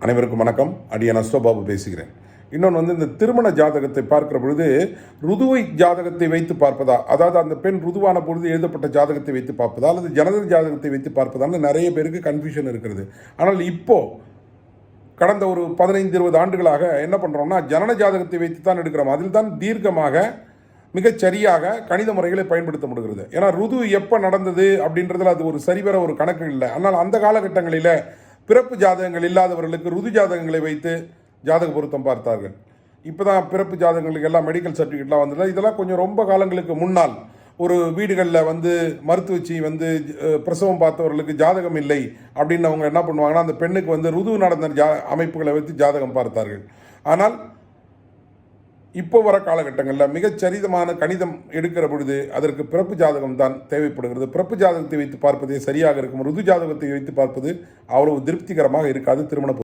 அனைவருக்கும் வணக்கம். அடியன் அஸ்வபாபு பேசுகிறேன். இன்னொன்று இந்த திருமண ஜாதகத்தை பார்க்கிற பொழுது ருதுவை ஜாதகத்தை வைத்து பார்ப்பதா, அதாவது அந்த பெண் ருதுவான பொழுது எழுதப்பட்ட ஜாதகத்தை வைத்து பார்ப்பதா அல்லது ஜனன ஜாதகத்தை வைத்து பார்ப்பதான்னு நிறைய பேருக்கு கன்ஃபியூஷன் இருக்கிறது. ஆனால் இப்போது கடந்த ஒரு 15-20 ஆண்டுகளாக என்ன பண்ணுறோம்னா, ஜனன ஜாதகத்தை வைத்து தான் எடுக்கிறோம். அதில் தான் தீர்க்கமாக மிகச்சரியாக கணித முறைகளை பயன்படுத்த முடிகிறது. ஏன்னா ருது எப்போ நடந்தது அப்படின்றதுல அது ஒரு சரிவர ஒரு கணக்கு இல்லை. ஆனால் அந்த காலகட்டங்களில் பிறப்பு ஜாதகங்கள் இல்லாதவர்களுக்கு ருது ஜாதகங்களை வைத்து ஜாதக பொருத்தம் பார்த்தார்கள். இப்போ தான் பிறப்பு ஜாதகங்களுக்கு எல்லாம் மெடிக்கல் சர்டிஃபிகேட்லாம் வந்தது. இதெல்லாம் கொஞ்சம் ரொம்ப காலங்களுக்கு முன்னால் ஒரு வீடுகளில் மருத்துவச்சி பிரசவம் பார்த்தவர்களுக்கு ஜாதகம் இல்லை அப்படின்னு அவங்க என்ன பண்ணுவாங்கன்னா, அந்த பெண்ணுக்கு ருது நடந்த அமைப்புகளை வைத்து ஜாதகம் பார்த்தார்கள். ஆனால் இப்போ வர காலகட்டங்களில் மிகச்சரிதமான கணிதம் எடுக்கிற பொழுது அதற்கு பிறப்பு ஜாதகம் தான் தேவைப்படுகிறது. பிறப்பு ஜாதகத்தை வைத்து பார்ப்பதே சரியாக இருக்கும். ருது ஜாதகத்தை வைத்து பார்ப்பது அவ்வளவு திருப்திகரமாக இருக்காது திருமண